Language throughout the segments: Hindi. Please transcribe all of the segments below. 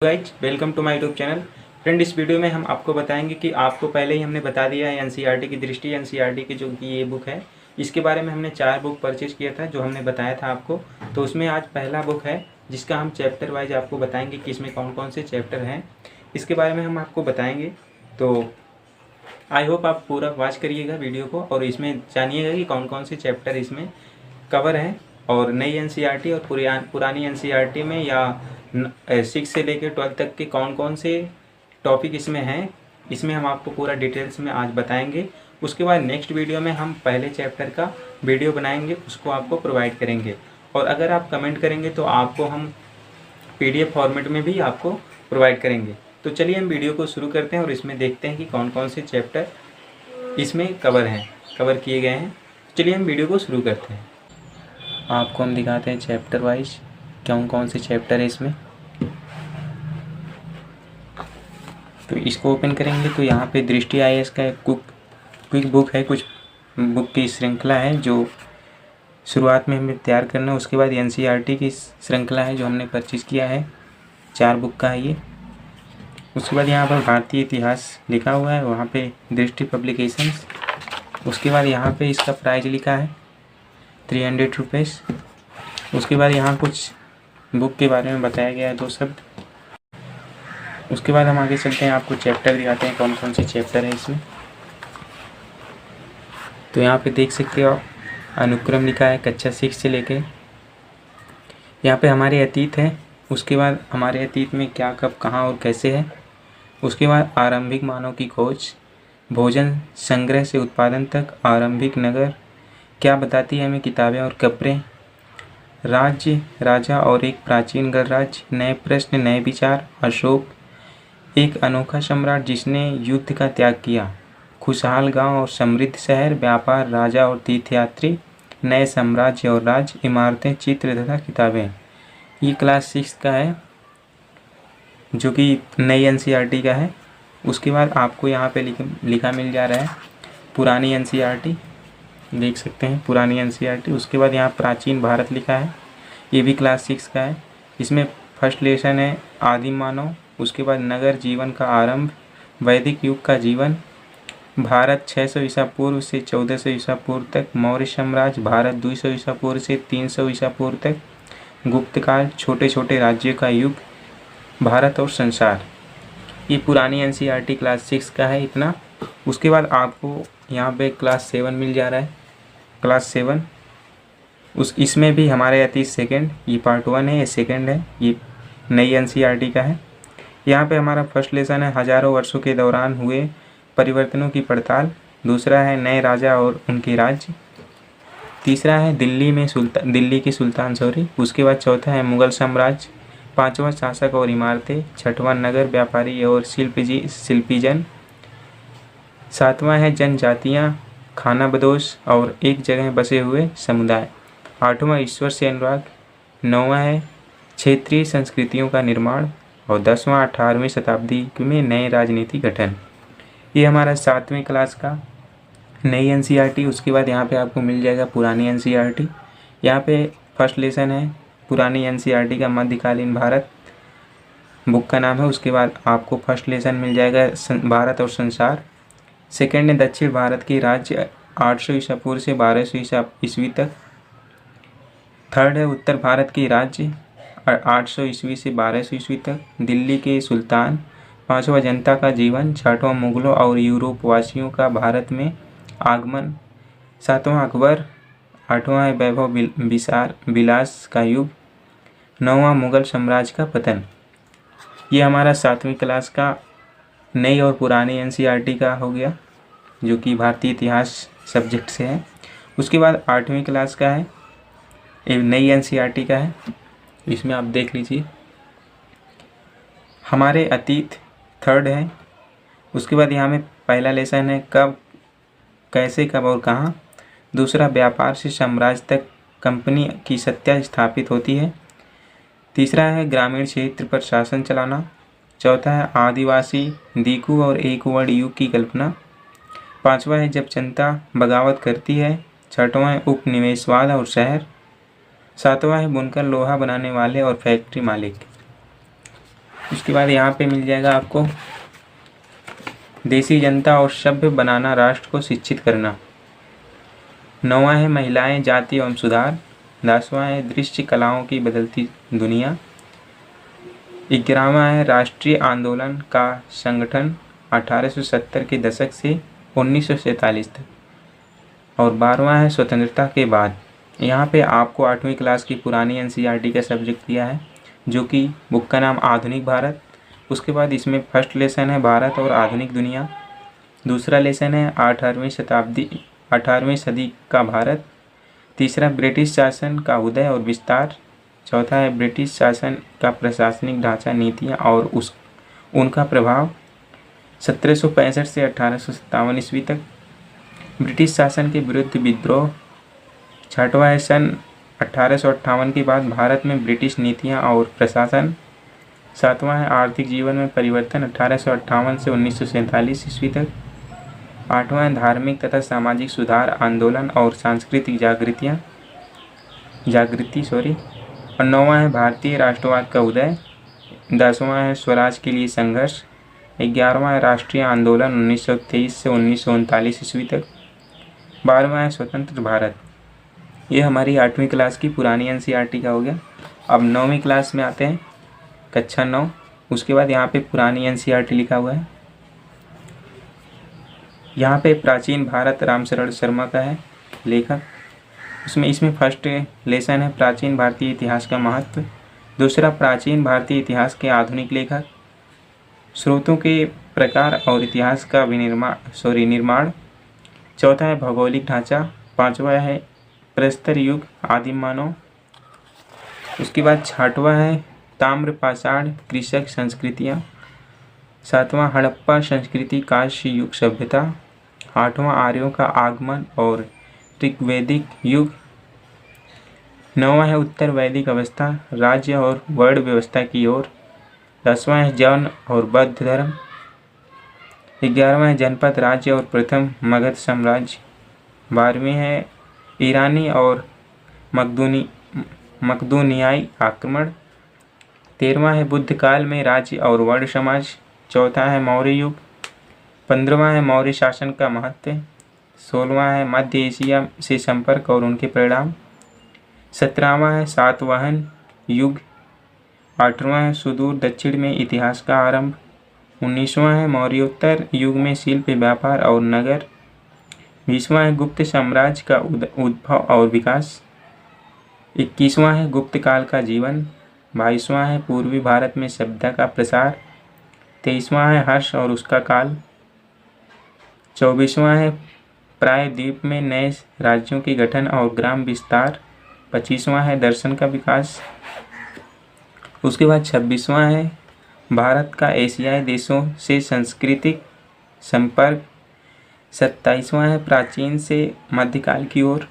Guys welcome to my YouTube channel. Friend, इस वीडियो में हम आपको बताएंगे कि आपको पहले ही हमने बता दिया है एनसीईआरटी की दृष्टि एनसीईआरटी की जो कि ये बुक है, इसके बारे में हमने 4 बुक परचेज किया था जो हमने बताया था आपको। तो उसमें आज पहला बुक है जिसका हम चैप्टर वाइज आपको बताएंगे कि इसमें कौन कौन से चैप्टर हैं, इसके बारे में हम आपको बताएंगे। तो आई होप आप पूरा वॉच करिएगा वीडियो को और इसमें जानिएगा कि कौन कौन से चैप्टर इसमें कवर हैं और नई एनसीईआरटी और पुरानी एनसीईआरटी में या 6 से लेकर 12 तक के कौन कौन से टॉपिक इसमें हैं, इसमें हम आपको पूरा डिटेल्स में आज बताएंगे। उसके बाद नेक्स्ट वीडियो में हम पहले चैप्टर का वीडियो बनाएंगे, उसको आपको प्रोवाइड करेंगे। और अगर आप कमेंट करेंगे तो आपको हम PDF फॉर्मेट में भी आपको प्रोवाइड करेंगे। तो चलिए हम वीडियो को शुरू करते हैं और इसमें देखते हैं कि कौन कौन से चैप्टर इसमें कवर किए गए हैं। चलिए हम वीडियो को शुरू करते हैं। आपको हम दिखाते हैं चैप्टर वाइज कौन कौन से चैप्टर है इसमें। तो इसको ओपन करेंगे तो यहाँ पे दृष्टि IAS का क्विक बुक है, कुछ बुक की श्रृंखला है जो शुरुआत में हमें तैयार करना है। उसके बाद NCERT की श्रृंखला है जो हमने परचेज किया है, 4 बुक का है ये। उसके बाद यहाँ पर भारतीय इतिहास लिखा हुआ है, वहाँ पे दृष्टि पब्लिकेशंस। उसके बाद यहाँ पे इसका प्राइस लिखा है 300 रुपीज़। उसके बाद यहाँ कुछ बुक के बारे में बताया गया है 2 शब्द। उसके बाद हम आगे चलते हैं, आपको चैप्टर दिखाते हैं कौन कौन से चैप्टर है इसमें। तो यहाँ पे देख सकते हो अनुक्रम लिखा है कक्षा 6 से लेके। यहाँ पे हमारे अतीत है, उसके बाद हमारे अतीत में क्या कब कहाँ और कैसे है। उसके बाद आरंभिक मानव की खोज, भोजन संग्रह से उत्पादन तक आरंभिक नगर, क्या बताती है हमें किताबें और कब्रें, राज्य राजा और एक प्राचीन गणराज्य, नए प्रश्न नए विचार, अशोक एक अनोखा सम्राट जिसने युद्ध का त्याग किया, खुशहाल गांव और समृद्ध शहर, व्यापार राजा और तीर्थयात्री, नए साम्राज्य और राज्य, इमारतें चित्र तथा किताबें। ये क्लास 6 का है जो कि नई NCERT का है। उसके बाद आपको यहाँ पे लिखा मिल जा रहा है पुरानी NCERT, देख सकते हैं पुरानी NCERT। उसके बाद यहाँ प्राचीन भारत लिखा है, ये भी क्लास 6 का है। इसमें फर्स्ट लेसन है आदिम मानव। उसके बाद नगर जीवन का आरंभ, वैदिक युग का जीवन, भारत 600 ईसा पूर्व से 1400 ईसा पूर्व तक, मौर्य साम्राज्य, भारत 200 ईसा पूर्व से 300 ईसा पूर्व तक, गुप्त काल, छोटे छोटे राज्यों का युग, भारत और संसार। ये पुरानी NCERT क्लास 6 का है इतना। उसके बाद आपको यहाँ पे क्लास 7 मिल जा रहा है, क्लास 7। इसमें भी हमारे अतीत सेकंड, ये पार्ट 1 है, ये सेकंड है, ये नई NCERT का है। यहाँ पे हमारा फर्स्ट लेसन है हजारों वर्षों के दौरान हुए परिवर्तनों की पड़ताल। दूसरा है नए राजा और उनके राज्य। तीसरा है दिल्ली की सुल्तान सॉरी। उसके बाद चौथा है मुगल साम्राज्य। पांचवा शासक और इमारतें। छठवां नगर व्यापारी और शिल्पीजन। सातवां है जनजातियाँ, खानाबदोश और एक जगह बसे हुए समुदाय। आठवां ईश्वर से अनुराग। नौवां है क्षेत्रीय संस्कृतियों का निर्माण और 10वां 18वीं शताब्दी में नए राजनीति गठन। ये हमारा 7वीं क्लास का नई NCERT। उसके बाद यहाँ पे आपको मिल जाएगा पुरानी NCERT। यहाँ पे फर्स्ट लेसन है पुरानी NCERT का मध्यकालीन भारत, बुक का नाम है। उसके बाद आपको फर्स्ट लेसन मिल जाएगा भारत और संसार। सेकेंड है दक्षिण भारत के राज्य 800 ईसा पूर्व से 1200 ईसा ईस्वी तक। थर्ड है उत्तर भारत के राज्य 800 ईस्वी से 1200 ईस्वी तक, दिल्ली के सुल्तान। पांचवा जनता का जीवन। छठवां मुगलों और यूरोप वासियों का भारत में आगमन। सातवां अकबर। आठवां है वैभव विलास का युग। नौवां मुगल साम्राज्य का पतन। ये हमारा 7वीं क्लास का नई और पुरानी NCERT का हो गया जो कि भारतीय इतिहास सब्जेक्ट से है। उसके बाद 8वीं क्लास का है, ये नई NCERT का है। इसमें आप देख लीजिए हमारे अतीत थर्ड है। उसके बाद यहाँ में पहला लेसन है कब कैसे कब और कहाँ। दूसरा व्यापार से साम्राज्य तक कंपनी की सत्ता स्थापित होती है। तीसरा है ग्रामीण क्षेत्र पर शासन चलाना। चौथा है आदिवासी दीकू और एक वर्ड युग की कल्पना। पांचवा है जब जनता बगावत करती है। छठवां है उपनिवेशवाद और शहर। सातवां है बुनकर लोहा बनाने वाले और फैक्ट्री मालिक। उसके बाद यहाँ पे मिल जाएगा आपको देसी जनता और सभ्य बनाना, राष्ट्र को शिक्षित करना। 9वां है महिलाएं, जाति एवं सुधार। 10वां है दृश्य कलाओं की बदलती दुनिया। 11वां है राष्ट्रीय आंदोलन का संगठन 1870 के दशक से 1947 तक। और 12वां है स्वतंत्रता के बाद। यहाँ पे आपको 8वीं क्लास की पुरानी एनसीईआरटी का सब्जेक्ट दिया है, जो कि बुक का नाम आधुनिक भारत। उसके बाद इसमें फर्स्ट लेसन है भारत और आधुनिक दुनिया। दूसरा लेसन है 18वीं सदी का भारत। तीसरा ब्रिटिश शासन का उदय और विस्तार। चौथा है ब्रिटिश शासन का प्रशासनिक ढांचा, नीतियाँ और उनका प्रभाव 1765 से 1857 ईस्वी तक। ब्रिटिश शासन के विरुद्ध विद्रोह। छठवां है सन 1858 के बाद भारत में ब्रिटिश नीतियाँ और प्रशासन। सातवां है आर्थिक जीवन में परिवर्तन 1858 से 1947 ईस्वी तक। आठवां है धार्मिक तथा सामाजिक सुधार आंदोलन और सांस्कृतिक जागृति। और 9वां है भारतीय राष्ट्रवाद का उदय। 10वां है स्वराज के लिए संघर्ष। 11वां है राष्ट्रीय आंदोलन 1923 से 1939 ईस्वी तक। 12वां है स्वतंत्र भारत। ये हमारी 8वीं क्लास की पुरानी एनसीईआरटी का हो गया। अब 9वीं क्लास में आते हैं, कक्षा 9। उसके बाद यहाँ पे पुरानी एनसीईआरटी लिखा हुआ है। यहाँ पे प्राचीन भारत रामशरण शर्मा का है लेखक। इसमें फर्स्ट लेसन है प्राचीन भारतीय इतिहास का महत्व। दूसरा प्राचीन भारतीय इतिहास के आधुनिक लेखक, स्रोतों के प्रकार और इतिहास का निर्माण। चौथा है भौगोलिक ढांचा। 5वां है प्रस्तर युग आदिम मानव। उसके बाद 6वां है ताम्र पाषाण कृषक संस्कृतियाँ। 7वां हड़प्पा संस्कृति कांस्य युग सभ्यता। 8वां आर्यों का आगमन और ऋग्वैदिक युग। 9वां है उत्तर वैदिक अवस्था, राज्य और वर्ण व्यवस्था की ओर। 10वां है जैन और बौद्ध धर्म। 11वां है जनपद राज्य और प्रथम मगध साम्राज्य। 12वीं है ईरानी और मकदूनियाई आक्रमण। 13वां है बुद्ध काल में राज्य और वर्ण समाज। 4था है मौर्य युग। 15वां है मौर्य शासन का महत्व। 16वां है मध्य एशिया से संपर्क और उनके परिणाम। 17वां है सातवाहन युग। 18वां है सुदूर दक्षिण में इतिहास का आरंभ। 19वां है मौर्योत्तर युग में शिल्प, व्यापार और नगर। 20वां है गुप्त साम्राज्य का उद्भव और विकास। 21वां है गुप्त काल का जीवन। 22वां है पूर्वी भारत में सभ्यता का प्रसार। 23वां है हर्ष और उसका काल। 24वां है प्रायद्वीप में नए राज्यों के गठन और ग्राम विस्तार। 25वां है दर्शन का विकास। उसके बाद 26वां है भारत का एशियाई देशों से सांस्कृतिक संपर्क। 27वां है प्राचीन से मध्यकाल की ओर।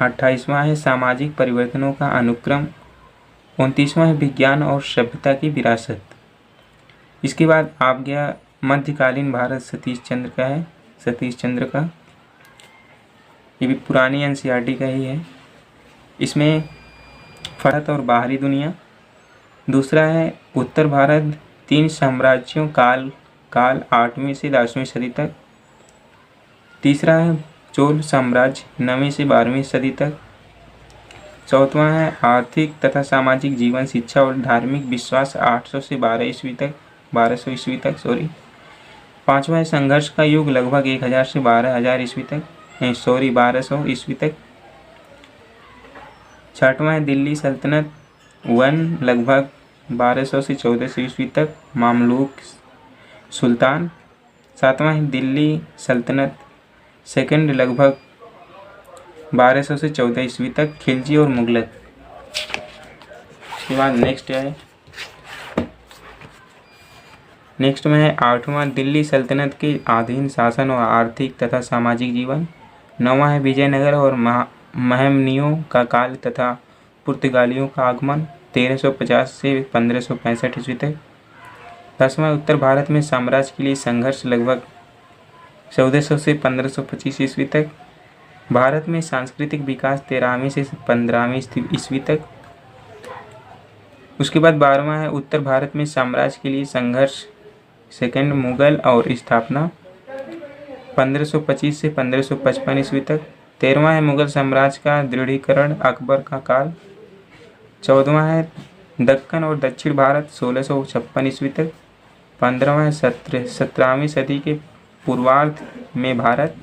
28वां है सामाजिक परिवर्तनों का अनुक्रम। 29वां है विज्ञान और सभ्यता की विरासत। इसके बाद आप गया मध्यकालीन भारत सतीश चंद्र का। ये भी पुरानी एनसीईआरटी का ही है। इसमें भारत और बाहरी दुनिया। दूसरा है उत्तर भारत 3 साम्राज्यों काल 8वीं से 10वीं सदी तक। तीसरा है चोल साम्राज्य 9वीं से 12वीं सदी तक। चौथवां है आर्थिक तथा सामाजिक जीवन, शिक्षा और धार्मिक विश्वास 800 से 1200 ईस्वी तक। पांचवा है संघर्ष का युग लगभग 1000 से 12000 ईस्वी तक 1200 ईस्वी तक। छठवां है दिल्ली सल्तनत वन लगभग 1200 से 1400 ईस्वी तक, मामलुक सुल्तान। सातवां है दिल्ली सल्तनत सेकंड लगभग 1200 से 14 ईस्वी तक, खिलजी और मुगलक। उसके बाद नेक्स्ट में है 8वां दिल्ली सल्तनत के अधीन शासन और आर्थिक तथा सामाजिक जीवन। 9वां है विजयनगर और महमनियों का काल तथा पुर्तगालियों का आगमन 1350 से 1565 ईस्वी तक। 10वां उत्तर भारत में साम्राज्य के लिए संघर्ष लगभग 1400 से 1525 ईस्वी तक। भारत में सांस्कृतिक विकास 13वीं से 15वीं ईस्वी तक। उसके बाद 12वां है उत्तर भारत में साम्राज्य के लिए संघर्ष, सेकंड मुगल और स्थापना 1525 से 1555 ईस्वी तक। 13वां है मुगल साम्राज्य का दृढ़ीकरण, अकबर का काल। 14वां है दक्कन और दक्षिण भारत 1656 ईस्वी तक। 15वां है 17वीं सदी के पूर्वार्ध में भारत।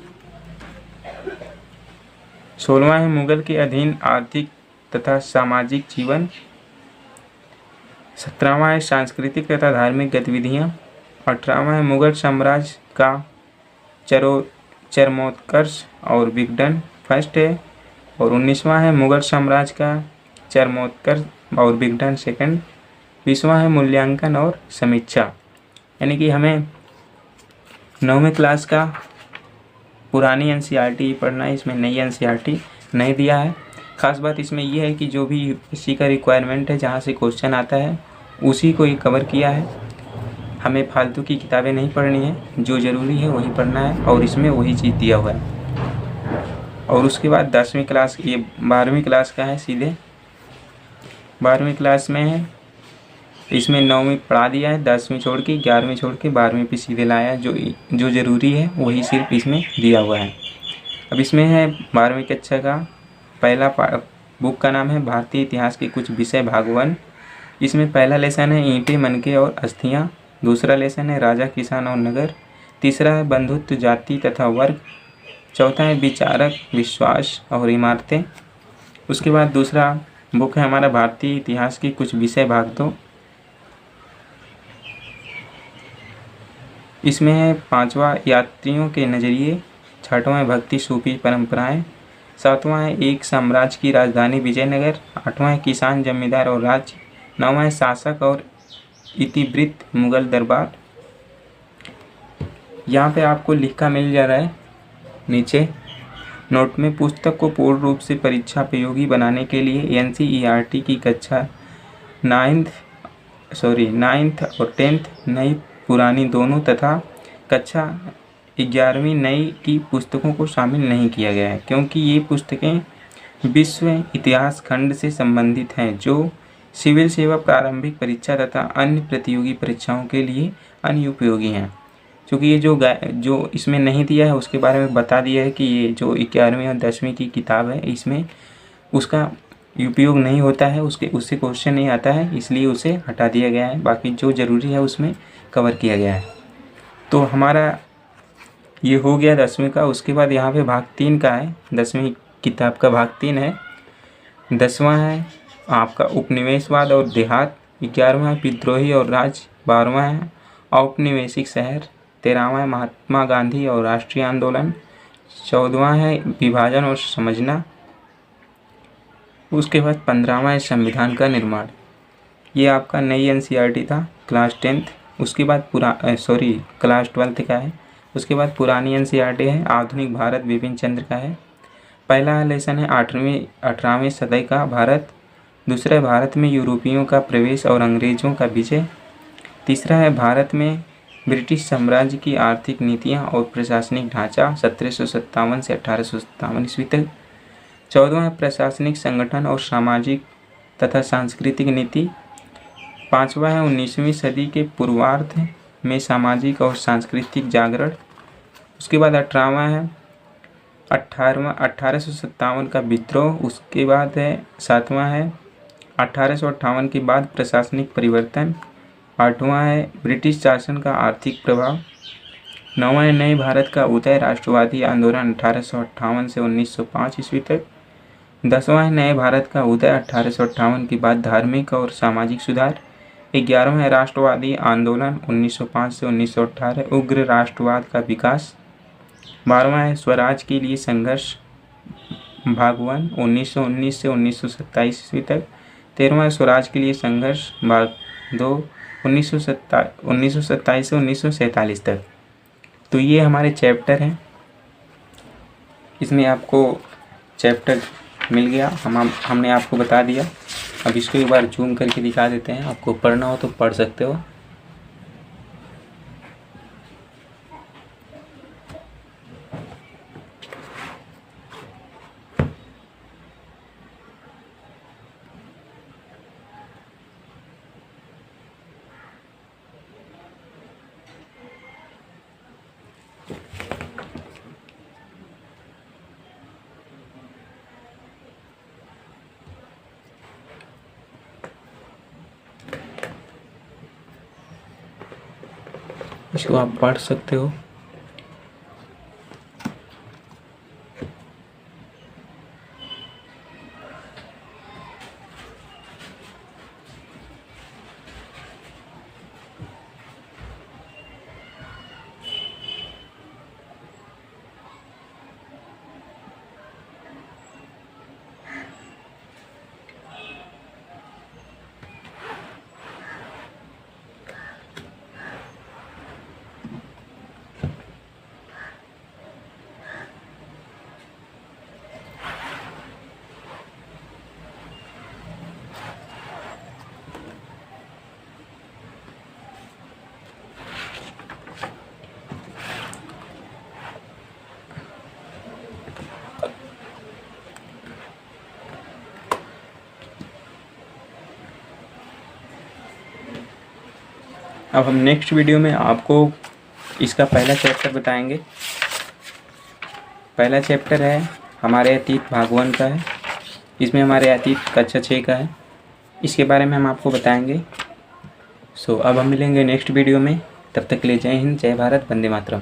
16वां है मुगल के अधीन आर्थिक तथा सामाजिक जीवन। 17वां है सांस्कृतिक तथा धार्मिक गतिविधियाँ। 18वां है मुगल साम्राज्य का चरमोत्कर्ष और विघटन, फर्स्ट है। और 19वां है मुगल साम्राज्य का चरमोत्कर्ष और विघटन, सेकंड। 20वां है मूल्यांकन और समीक्षा, यानी कि हमें 9वीं क्लास का पुरानी एनसीईआरटी पढ़ना है, इसमें नई एनसीईआरटी नहीं दिया है। खास बात इसमें यह है कि जो भी यूपीएससी का रिक्वायरमेंट है, जहाँ से क्वेश्चन आता है उसी को ही कवर किया है। हमें फालतू की किताबें नहीं पढ़नी है, जो ज़रूरी है वही पढ़ना है और इसमें वही चीज़ दिया हुआ है। और उसके बाद 10वीं क्लास, ये 12वीं क्लास का है, सीधे 12वीं क्लास में है। इसमें 9वीं पढ़ा दिया है, 10वीं छोड़ के 11वीं छोड़ के 12वीं पे सीधे लाया है। जो ज़रूरी है वही सिर्फ इसमें दिया हुआ है। अब इसमें है 12वीं कक्षा का पहला बुक का नाम है भारतीय इतिहास के कुछ विषय, भाग 1। इसमें पहला लेसन है ईंटें, मनके और अस्थियाँ। दूसरा लेसन है राजा, किसान और नगर। तीसरा है बंधुत्व, जाति तथा वर्ग। चौथा है विचारक, विश्वास और इमारतें। उसके बाद दूसरा बुक है हमारा भारतीय इतिहास के कुछ विषय, भाग 2। इसमें है 5वां यात्रियों के नज़रिए। 6वां है भक्ति, सूफी परंपराएं। 7वां है एक साम्राज्य की राजधानी विजयनगर। 8वां है किसान, जमींदार और राज्य। 9वां है शासक और इतिवृत्त, मुगल दरबार। यहाँ पे आपको लिखा मिल जा रहा है नीचे नोट में, पुस्तक को पूर्ण रूप से परीक्षा उपयोगी बनाने के लिए एनसीईआरटी की कक्षा 9th और 10th नई पुरानी दोनों तथा कक्षा 11वीं नई की पुस्तकों को शामिल नहीं किया गया है, क्योंकि ये पुस्तकें विश्व इतिहास खंड से संबंधित हैं, जो सिविल सेवा, प्रारंभिक परीक्षा तथा अन्य प्रतियोगी परीक्षाओं के लिए अनुपयोगी हैं। क्योंकि ये जो इसमें नहीं दिया है उसके बारे में बता दिया है कि ये जो 11वीं और 10वीं की किताब है, इसमें उसका उपयोग नहीं होता है, उससे क्वेश्चन नहीं आता है, इसलिए उसे हटा दिया गया है। बाकी जो ज़रूरी है उसमें कवर किया गया है। तो हमारा ये हो गया 10वीं का। उसके बाद यहाँ पे भाग 3 का है, 10वीं किताब का भाग 3 है। 10वां है आपका उपनिवेशवाद और देहात। 11वां है विद्रोही और राज्य। 12वां है औपनिवेशिक शहर। 13वां है महात्मा गांधी और राष्ट्रीय आंदोलन। 14वां है विभाजन और समझना। उसके बाद 15वां है संविधान का निर्माण। ये आपका नई एनसीईआरटी था, क्लास 10th। उसके बाद क्लास 12th का है। उसके बाद पुरानी एनसीईआरटी है, आधुनिक भारत, बिपिन चंद्र का है। पहला लेसन है 18वीं सदी का भारत। दूसरा है भारत में यूरोपियों का प्रवेश और अंग्रेजों का विजय। तीसरा है भारत में ब्रिटिश साम्राज्य की आर्थिक नीतियाँ और प्रशासनिक ढांचा 1757 से 1857 ईस्वी तक। 14वां है प्रशासनिक संगठन और सामाजिक तथा सांस्कृतिक नीति। 5वां है 19वीं सदी के पूर्वार्ध में सामाजिक और सांस्कृतिक जागरण। उसके बाद 18वां है 1857 का विद्रोह। उसके बाद है 7वां है 1858 के बाद प्रशासनिक परिवर्तन। 8वां है ब्रिटिश शासन का आर्थिक प्रभाव। 9वां है नए भारत का उदय, राष्ट्रवादी आंदोलन 1858 से 1905 ईस्वी तक। 10वां है नए भारत का उदय, 1858 के बाद धार्मिक और सामाजिक सुधार। 11वां है राष्ट्रवादी आंदोलन 1905 से 1918, उग्र राष्ट्रवाद का विकास। 12वां है स्वराज के लिए संघर्ष, भाग 1 1919 से 1927 ईस्वी तक। 13वां है स्वराज के लिए संघर्ष, भाग 2 1927 से 1947 तक। तो ये हमारे चैप्टर हैं, इसमें आपको चैप्टर मिल गया, हमने आपको बता दिया। अब इसको एक बार जूम करके दिखा देते हैं, आपको पढ़ना हो तो पढ़ सकते हो। इसको आप पढ़ सकते हो। अब हम नेक्स्ट वीडियो में आपको इसका पहला चैप्टर बताएंगे। पहला चैप्टर है हमारे अतीत भाग 1 का है। इसमें हमारे अतीत कक्षा 6 का है। इसके बारे में हम आपको बताएंगे। अब हम मिलेंगे नेक्स्ट वीडियो में। तब तक के लिए जय हिंद, जय भारत, वंदे मातरम।